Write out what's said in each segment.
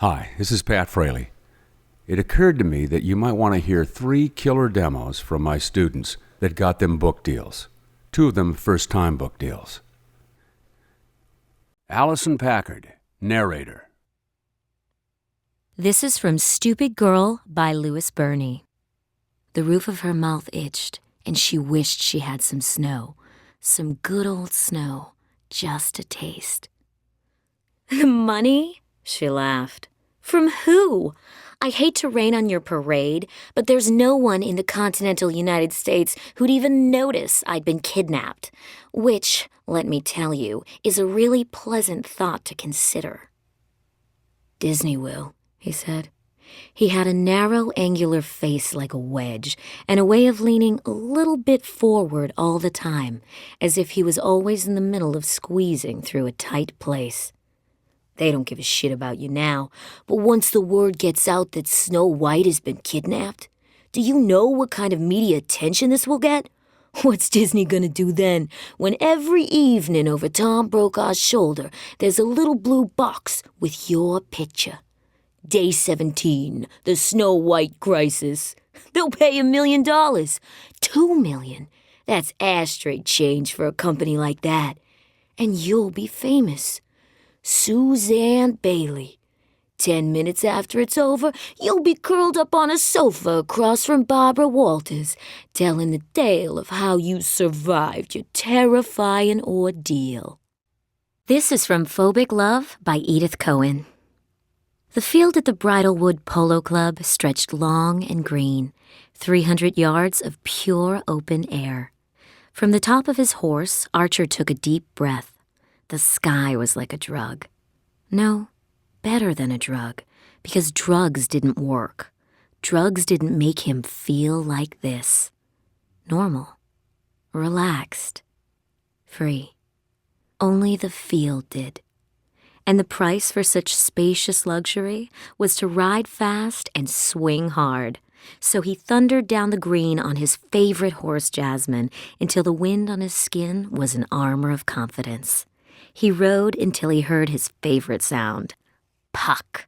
Hi, this is Pat Fraley. It occurred to me that you might want to hear 3 killer demos from my students that got them book deals. 2 of them first-time book deals. Allison Packard, narrator. This is from Stupid Girl by Louis Burney. The roof of her mouth itched, and she wished she had some snow. Some good old snow, just a taste. Money? She laughed. From who? I hate to rain on your parade, but there's no one in the continental United States who'd even notice I'd been kidnapped, which, let me tell you, is a really pleasant thought to consider. Disney will, he said. He had a narrow, angular face like a wedge, and a way of leaning a little bit forward all the time, as if he was always in the middle of squeezing through a tight place. They don't give a shit about you now, but once the word gets out that Snow White has been kidnapped, do you know what kind of media attention this will get? What's Disney gonna do then, when every evening over Tom Brokaw's shoulder there's a little blue box with your picture? Day 17, the Snow White crisis. They'll pay $1 million. $2 million. That's ashtray change for a company like that. And you'll be famous. Suzanne Bailey. 10 minutes after it's over, you'll be curled up on a sofa across from Barbara Walters, telling the tale of how you survived your terrifying ordeal. This is from Phobic Love by Edith Cohen. The field at the Bridlewood Polo Club stretched long and green, 300 yards of pure open air. From the top of his horse, Archer took a deep breath. The sky was like a drug. No, better than a drug, because drugs didn't work. Drugs didn't make him feel like this. Normal, relaxed, free. Only the field did. And the price for such spacious luxury was to ride fast and swing hard. So he thundered down the green on his favorite horse, Jasmine, until the wind on his skin was an armor of confidence. He rode until he heard his favorite sound, puck.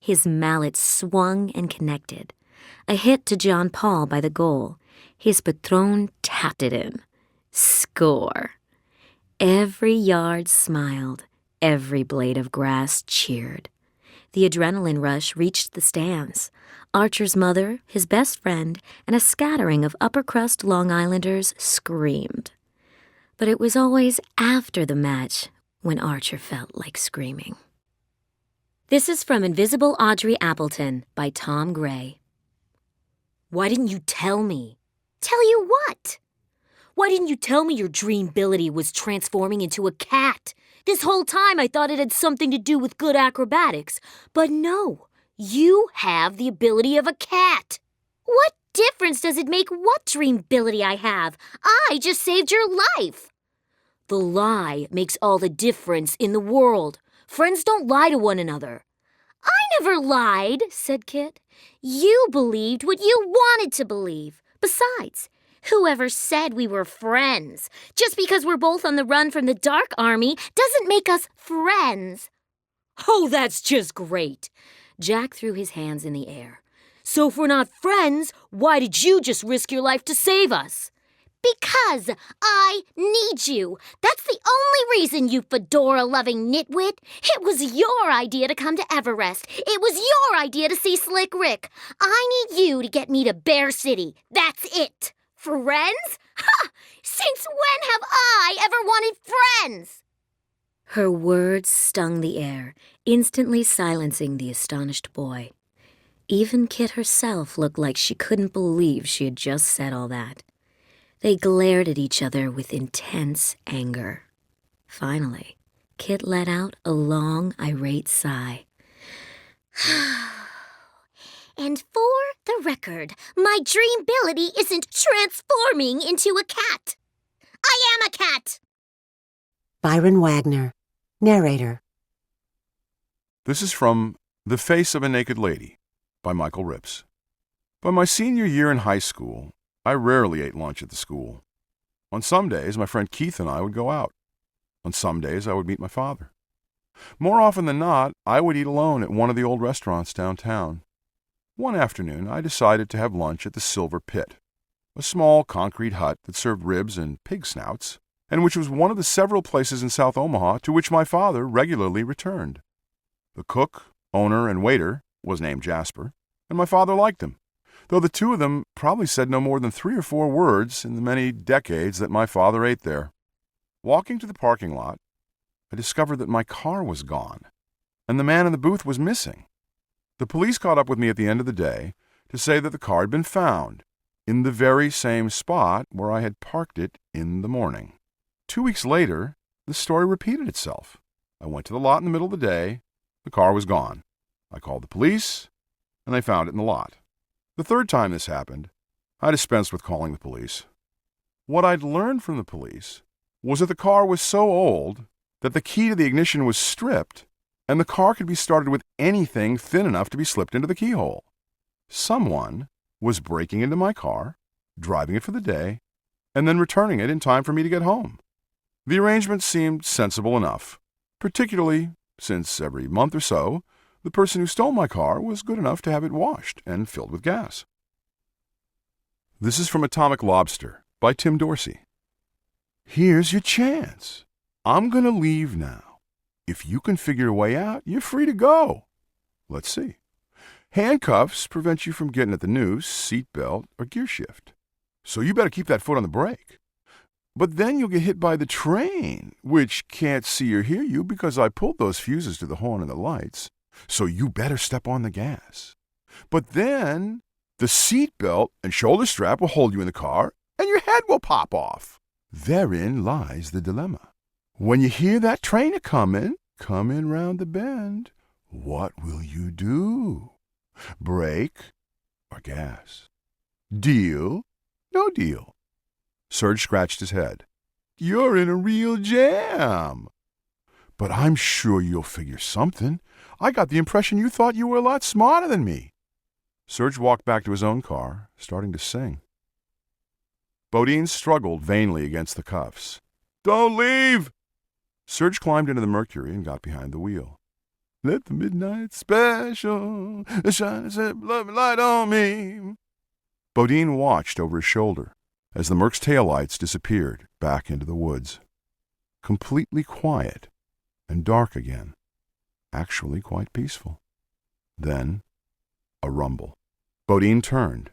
His mallet swung and connected. A hit to John Paul by the goal. His patron tapped it in. Score. Every yard smiled. Every blade of grass cheered. The adrenaline rush reached the stands. Archer's mother, his best friend, and a scattering of upper-crust Long Islanders screamed. But it was always after the match when Archer felt like screaming. This is from Invisible Audrey Appleton by Tom Gray. Why didn't you tell me? Tell you what? Why didn't you tell me your dream ability was transforming into a cat? This whole time I thought it had something to do with good acrobatics. But no, you have the ability of a cat. What difference does it make what dream ability I have? I just saved your life. The lie makes all the difference in the world. Friends don't lie to one another. I never lied, said Kit. You believed what you wanted to believe. Besides, whoever said we were friends? Just because we're both on the run from the Dark Army doesn't make us friends. Oh, that's just great. Jack threw his hands in the air. So if we're not friends, why did you just risk your life to save us? Because I need you. That's the only reason, you fedora-loving nitwit. It was your idea to come to Everest. It was your idea to see Slick Rick. I need you to get me to Bear City. That's it. Friends? Ha! Since when have I ever wanted friends? Her words stung the air, instantly silencing the astonished boy. Even Kit herself looked like she couldn't believe she had just said all that. They glared at each other with intense anger. Finally, Kit let out a long, irate sigh. And for the record, my dream ability isn't transforming into a cat. I am a cat! Byron Wagner, narrator. This is from The Face of a Naked Lady by Michael Rips. By my senior year in high school, I rarely ate lunch at the school. On some days, my friend Keith and I would go out. On some days, I would meet my father. More often than not, I would eat alone at one of the old restaurants downtown. One afternoon, I decided to have lunch at the Silver Pit, a small concrete hut that served ribs and pig snouts, and which was one of the several places in South Omaha to which my father regularly returned. The cook, owner, and waiter was named Jasper, and my father liked him, though the two of them probably said no more than 3 or 4 words in the many decades that my father ate there. Walking to the parking lot, I discovered that my car was gone, and the man in the booth was missing. The police caught up with me at the end of the day to say that the car had been found in the very same spot where I had parked it in the morning. 2 weeks later, the story repeated itself. I went to the lot in the middle of the day. The car was gone. I called the police, and they found it in the lot. The third time this happened, I dispensed with calling the police. What I'd learned from the police was that the car was so old that the key to the ignition was stripped, and the car could be started with anything thin enough to be slipped into the keyhole. Someone was breaking into my car, driving it for the day, and then returning it in time for me to get home. The arrangement seemed sensible enough, particularly since every month or so, the person who stole my car was good enough to have it washed and filled with gas. This is from Atomic Lobster by Tim Dorsey. Here's your chance. I'm going to leave now. If you can figure a way out, you're free to go. Let's see. Handcuffs prevent you from getting at the noose, seatbelt, or gear shift. So you better keep that foot on the brake. But then you'll get hit by the train, which can't see or hear you because I pulled those fuses to the horn and the lights. So you better step on the gas. But then the seatbelt and shoulder strap will hold you in the car, and your head will pop off. Therein lies the dilemma. When you hear that train coming round the bend, what will you do? Brake or gas? Deal? No deal? Serge scratched his head. You're in a real jam. But I'm sure you'll figure something. I got the impression you thought you were a lot smarter than me. Serge walked back to his own car, starting to sing. Bodine struggled vainly against the cuffs. Don't leave! Serge climbed into the Mercury and got behind the wheel. Let the midnight special shine a light on me. Bodine watched over his shoulder as the Merc's taillights disappeared back into the woods. Completely quiet and dark again. Actually quite peaceful. Then, a rumble. Bodine turned.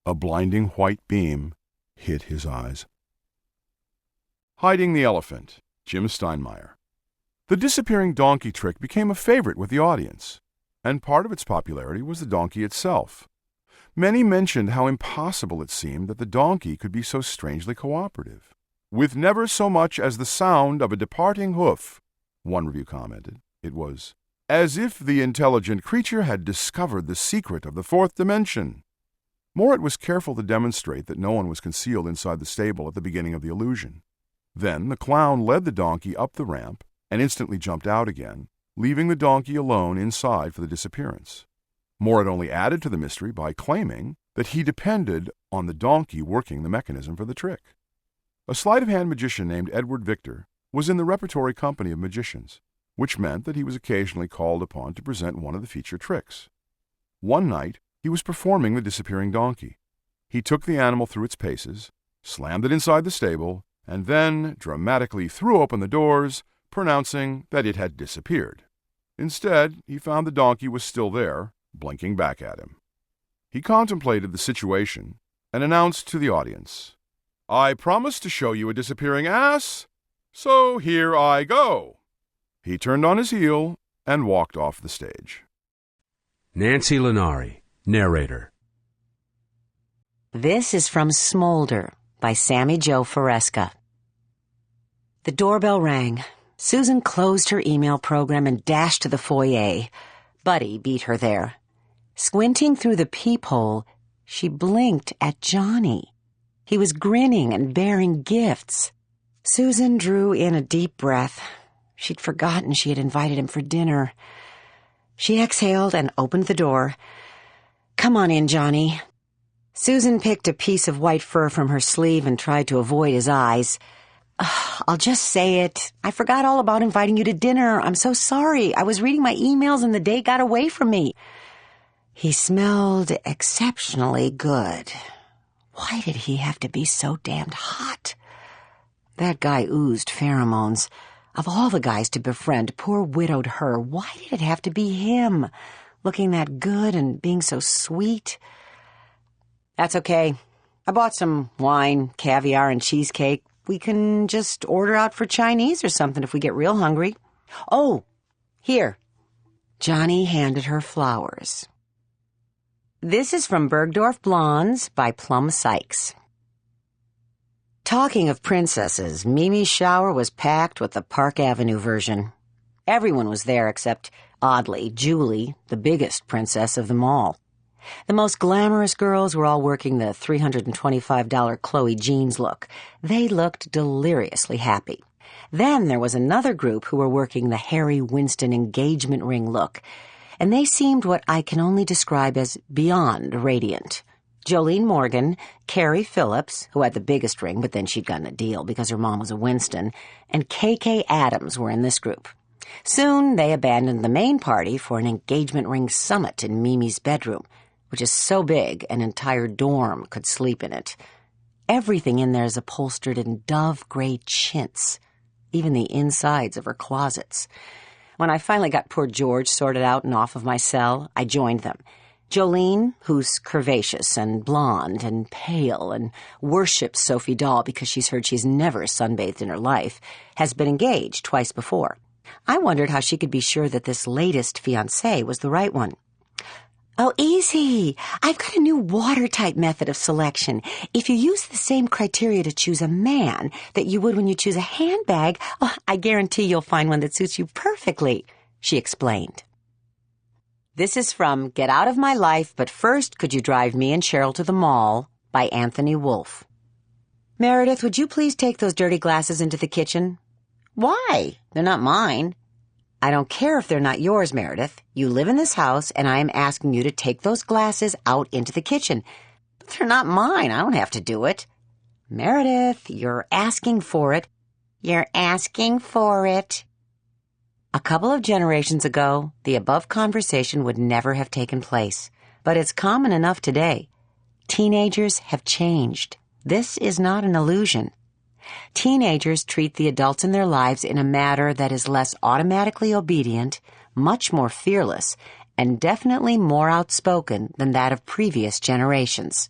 A blinding white beam hit his eyes. Hiding the Elephant, Jim Steinmeier. The disappearing donkey trick became a favorite with the audience, and part of its popularity was the donkey itself. Many mentioned how impossible it seemed that the donkey could be so strangely cooperative. With never so much as the sound of a departing hoof, one review commented, it was as if the intelligent creature had discovered the secret of the fourth dimension. Morit was careful to demonstrate that no one was concealed inside the stable at the beginning of the illusion. Then the clown led the donkey up the ramp and instantly jumped out again, leaving the donkey alone inside for the disappearance. Morit only added to the mystery by claiming that he depended on the donkey working the mechanism for the trick. A sleight-of-hand magician named Edward Victor was in the repertory company of magicians, which meant that he was occasionally called upon to present one of the feature tricks. One night, he was performing the disappearing donkey. He took the animal through its paces, slammed it inside the stable, and then dramatically threw open the doors, pronouncing that it had disappeared. Instead, he found the donkey was still there, blinking back at him. He contemplated the situation and announced to the audience, I promised to show you a disappearing ass, so here I go. He turned on his heel and walked off the stage. Nancy Linari, narrator. This is from Smolder by Sammy Jo Foresca. The doorbell rang. Susan closed her email program and dashed to the foyer. Buddy beat her there. Squinting through the peephole, she blinked at Johnny. He was grinning and bearing gifts. Susan drew in a deep breath. She'd forgotten she had invited him for dinner. She exhaled and opened the door. Come on in, Johnny. Susan picked a piece of white fur from her sleeve and tried to avoid his eyes. I'll just say it. I forgot all about inviting you to dinner. I'm so sorry. I was reading my emails and the date got away from me. He smelled exceptionally good. Why did he have to be so damned hot? That guy oozed pheromones. Of all the guys to befriend poor widowed her, why did it have to be him? Looking that good and being so sweet. That's okay. I bought some wine, caviar, and cheesecake. We can just order out for Chinese or something if we get real hungry. Oh, here. Johnny handed her flowers. This is from Bergdorf Blondes by Plum Sykes. Talking of princesses, Mimi's shower was packed with the Park Avenue version. Everyone was there except, oddly, Julie, the biggest princess of them all. The most glamorous girls were all working the $325 Chloe jeans look. They looked deliriously happy. Then there was another group who were working the Harry Winston engagement ring look, and they seemed what I can only describe as beyond radiant. Jolene Morgan, Carrie Phillips, who had the biggest ring, but then she'd gotten a deal because her mom was a Winston, and KK Adams were in this group. Soon they abandoned the main party for an engagement ring summit in Mimi's bedroom, which is so big an entire dorm could sleep in it. Everything in there is upholstered in dove-gray chintz, even the insides of her closets. When I finally got poor George sorted out and off of my cell, I joined them. Jolene, who's curvaceous and blonde and pale and worships Sophie Dahl because she's heard she's never sunbathed in her life, has been engaged twice before. I wondered how she could be sure that this latest fiancé was the right one. Oh, easy. I've got a new watertight method of selection. If you use the same criteria to choose a man that you would when you choose a handbag, I guarantee you'll find one that suits you perfectly, she explained. This is from Get Out of My Life, But First Could You Drive Me and Cheryl to the Mall by Anthony Wolfe. Meredith, would you please take those dirty glasses into the kitchen? Why? They're not mine. I don't care if they're not yours, Meredith. You live in this house, and I am asking you to take those glasses out into the kitchen. But they're not mine. I don't have to do it. Meredith, you're asking for it. You're asking for it. A couple of generations ago, the above conversation would never have taken place, but it's common enough today. Teenagers have changed. This is not an illusion. Teenagers treat the adults in their lives in a manner that is less automatically obedient, much more fearless, and definitely more outspoken than that of previous generations.